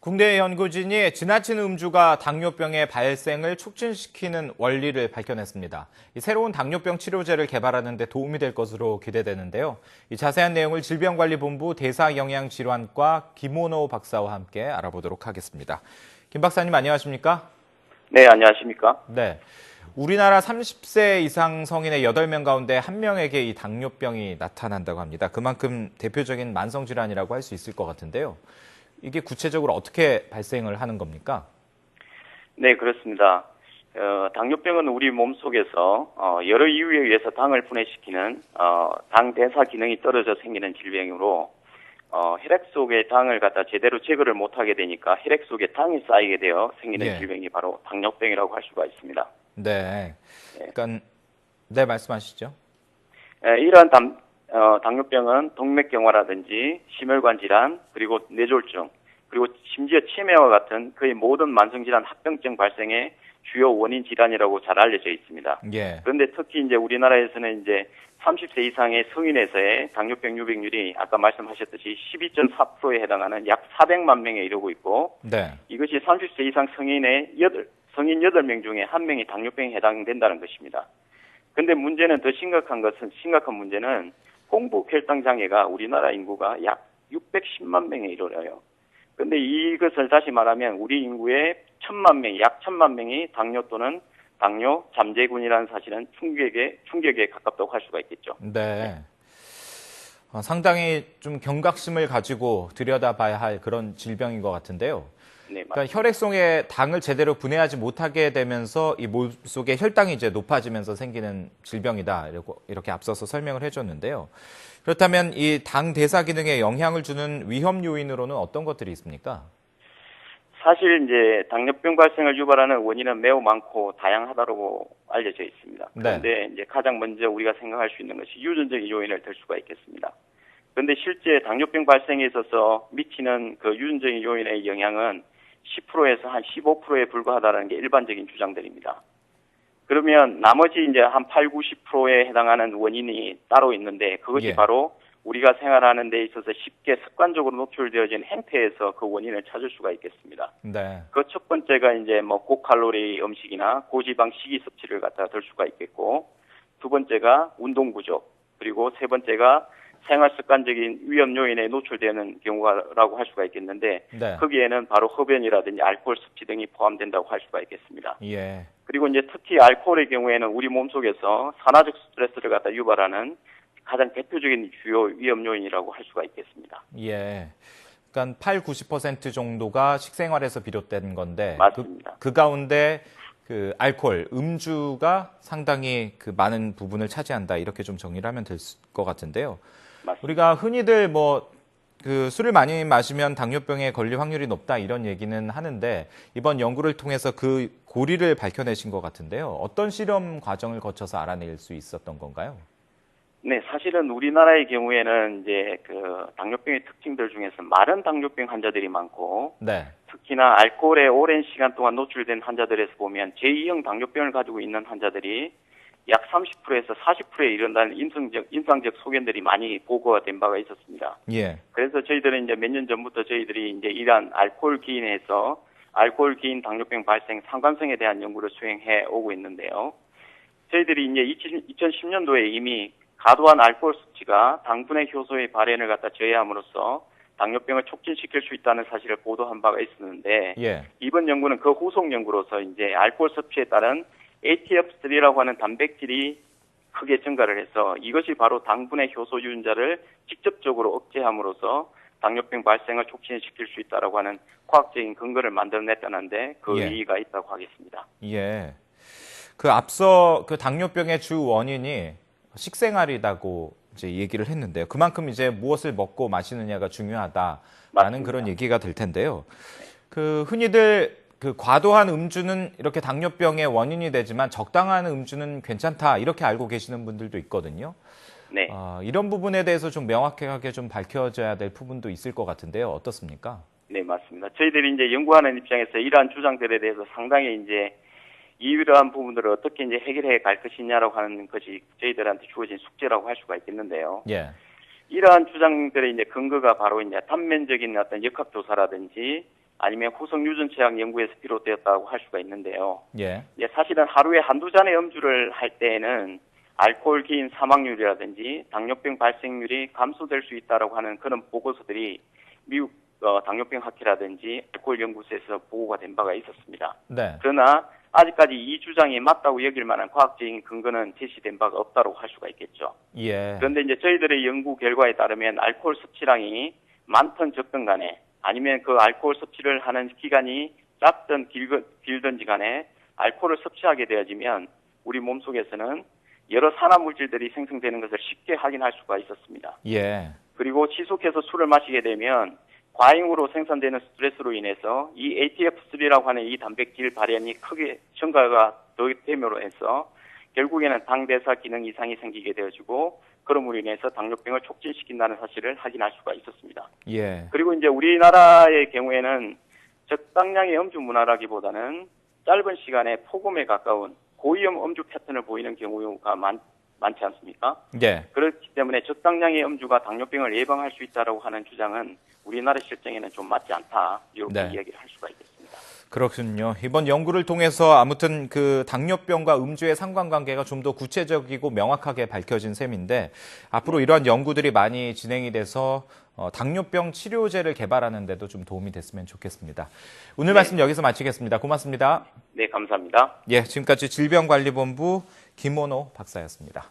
국내 연구진이 지나친 음주가 당뇨병의 발생을 촉진시키는 원리를 밝혀냈습니다. 이 새로운 당뇨병 치료제를 개발하는 데 도움이 될 것으로 기대되는데요. 이 자세한 내용을 질병관리본부 대사영양질환과 김원호 박사와 함께 알아보도록 하겠습니다. 김 박사님 안녕하십니까? 네, 안녕하십니까? 네. 우리나라 30세 이상 성인의 8명 가운데 1명에게 이 당뇨병이 나타난다고 합니다. 그만큼 대표적인 만성질환이라고 할 수 있을 것 같은데요. 이게 구체적으로 어떻게 발생을 하는 겁니까? 네, 그렇습니다. 당뇨병은 우리 몸속에서 여러 이유에 의해서 당을 분해시키는 당 대사 기능이 떨어져 생기는 질병이므로 혈액 속의 당을 갖다 제대로 제거를 못하게 되니까 혈액 속에 당이 쌓이게 되어 생기는 질병이 바로 당뇨병이라고 할 수가 있습니다. 네. 그러니까 네, 말씀하시죠. 이러한 당뇨병은 동맥경화라든지 심혈관 질환, 그리고 뇌졸중, 그리고 심지어 치매와 같은 거의 모든 만성질환 합병증 발생의 주요 원인 질환이라고 잘 알려져 있습니다. 그런데 특히 이제 우리나라에서는 이제 30세 이상의 성인에서의 당뇨병 유병률이 아까 말씀하셨듯이 12.4%에 해당하는 약 400만 명에 이르고 있고, 이것이 30세 이상 성인 8명 중에 1명이 당뇨병에 해당된다는 것입니다. 근데 문제는 더 심각한 문제는 공복 혈당 장애가 우리나라 인구가 약 610만 명에 이르러요. 근데 이것을 다시 말하면 우리 인구의 약 1000만 명이 당뇨 또는 당뇨 잠재군이라는 사실은 충격에 가깝다고 할 수가 있겠죠. 네. 상당히 좀 경각심을 가지고 들여다봐야 할 그런 질병인 것 같은데요. 네, 그러니까 혈액 속에 당을 제대로 분해하지 못하게 되면서 이 몸속에 혈당이 이제 높아지면서 생기는 질병이다. 이렇게 앞서서 설명을 해줬는데요. 그렇다면 이 당 대사 기능에 영향을 주는 위험 요인으로는 어떤 것들이 있습니까? 사실 이제 당뇨병 발생을 유발하는 원인은 매우 많고 다양하다고 알려져 있습니다. 그런데 이제 가장 먼저 우리가 생각할 수 있는 것이 유전적인 요인을 들 수가 있겠습니다. 그런데 실제 당뇨병 발생에 있어서 미치는 그 유전적인 요인의 영향은 10%에서 한 15%에 불과하다는 게 일반적인 주장들입니다. 그러면 나머지 이제 한 8, 90%에 해당하는 원인이 따로 있는데 그것이 바로 우리가 생활하는 데 있어서 쉽게 습관적으로 노출되어진 행태에서 그 원인을 찾을 수가 있겠습니다. 그 첫 번째가 이제 뭐 고칼로리 음식이나 고지방 식이 섭취를 갖다 들 수가 있겠고, 두 번째가 운동 부족, 그리고 세 번째가 생활 습관적인 위험 요인에 노출되는 경우라고 할 수가 있겠는데 거기에는 바로 흡연이라든지 알코올 섭취 등이 포함된다고 할 수가 있겠습니다. 그리고 이제 특히 알코올의 경우에는 우리 몸속에서 산화적 스트레스를 갖다 유발하는 가장 대표적인 주요 위험 요인이라고 할 수가 있겠습니다. 그러니까 8, 90% 정도가 식생활에서 비롯된 건데 맞습니다. 그 가운데 그 알코올, 음주가 상당히 그 많은 부분을 차지한다. 이렇게 좀 정리를 하면 될 것 같은데요. 맞습니다. 우리가 흔히들 그 술을 많이 마시면 당뇨병에 걸릴 확률이 높다 이런 얘기는 하는데 이번 연구를 통해서 그 고리를 밝혀내신 것 같은데요. 어떤 실험 과정을 거쳐서 알아낼 수 있었던 건가요? 네, 사실은 우리나라의 경우에는 이제 그 당뇨병의 특징들 중에서 마른 당뇨병 환자들이 많고, 특히나 알코올에 오랜 시간 동안 노출된 환자들에서 보면 제2형 당뇨병을 가지고 있는 환자들이 약 30%에서 40%에 이른다는 임상적 소견들이 많이 보고가 된 바가 있었습니다. 그래서 저희들은 이제 몇 년 전부터 저희들이 이제 이러한 알코올 기인에서 알코올 기인 당뇨병 발생 상관성에 대한 연구를 수행해 오고 있는데요. 저희들이 이제 2010년도에 이미 과도한 알코올 섭취가 당분의 효소의 발현을 갖다 저해함으로써 당뇨병을 촉진시킬 수 있다는 사실을 보도한 바가 있었는데 이번 연구는 그 후속 연구로서 이제 알코올 섭취에 따른 ATF3라고 하는 단백질이 크게 증가를 해서 이것이 바로 당분의 효소 유전자를 직접적으로 억제함으로써 당뇨병 발생을 촉진시킬 수 있다라고 하는 과학적인 근거를 만들어냈다는데 그 의의가 있다고 하겠습니다. 그 앞서 그 당뇨병의 주 원인이 식생활이라고 이제 얘기를 했는데요. 그만큼 이제 무엇을 먹고 마시느냐가 중요하다라는 그런 얘기가 될 텐데요. 그 흔히들 그 과도한 음주는 이렇게 당뇨병의 원인이 되지만 적당한 음주는 괜찮다 이렇게 알고 계시는 분들도 있거든요. 이런 부분에 대해서 좀 명확하게 좀 밝혀져야 될 부분도 있을 것 같은데요. 어떻습니까? 네, 맞습니다. 저희들이 이제 연구하는 입장에서 이러한 주장들에 대해서 상당히 이제 이러한 부분들을 어떻게 이제 해결해 갈 것이냐라고 하는 것이 저희들한테 주어진 숙제라고 할 수가 있겠는데요. 이러한 주장들의 이제 근거가 바로 이제 단면적인 어떤 역학조사라든지 아니면 후성 유전체약 연구에서 비롯되었다고 할 수가 있는데요. 예. 이제 사실은 하루에 한두 잔의 음주를 할 때에는 알코올 기인 사망률이라든지 당뇨병 발생률이 감소될 수 있다라고 하는 그런 보고서들이 미국 당뇨병 학회라든지 알코올 연구소에서 보고가 된 바가 있었습니다. 네. 그러나 아직까지 이 주장이 맞다고 여길 만한 과학적인 근거는 제시된 바가 없다고 할 수가 있겠죠. 예. 그런데 이제 저희들의 연구 결과에 따르면 알코올 섭취량이 많든 적든 간에 아니면 그 알코올 섭취를 하는 기간이 짧든 길든지 간에 알코올을 섭취하게 되어지면 우리 몸속에서는 여러 산화 물질들이 생성되는 것을 쉽게 확인할 수가 있었습니다. 예. 그리고 지속해서 술을 마시게 되면 과잉으로 생산되는 스트레스로 인해서 이 ATF3라고 하는 이 단백질 발현이 크게 증가가 됨으로 해서 결국에는 당대사 기능 이상이 생기게 되어지고 그럼으로 인해서 당뇨병을 촉진시킨다는 사실을 확인할 수가 있었습니다. 예. 그리고 이제 우리나라의 경우에는 적당량의 음주 문화라기보다는 짧은 시간에 폭음에 가까운 고위험 음주 패턴을 보이는 경우가 많지 않습니까? 예. 그렇기 때문에 적당량의 음주가 당뇨병을 예방할 수 있다라고 하는 주장은 우리나라 실정에는 좀 맞지 않다 이렇게 네. 이야기를 할 수가 있겠습니다. 그렇군요. 이번 연구를 통해서 아무튼 그 당뇨병과 음주의 상관관계가 좀 더 구체적이고 명확하게 밝혀진 셈인데 앞으로 이러한 연구들이 많이 진행이 돼서 당뇨병 치료제를 개발하는 데도 좀 도움이 됐으면 좋겠습니다. 오늘 말씀 여기서 마치겠습니다. 고맙습니다. 네, 감사합니다. 예, 지금까지 질병관리본부 김원호 박사였습니다.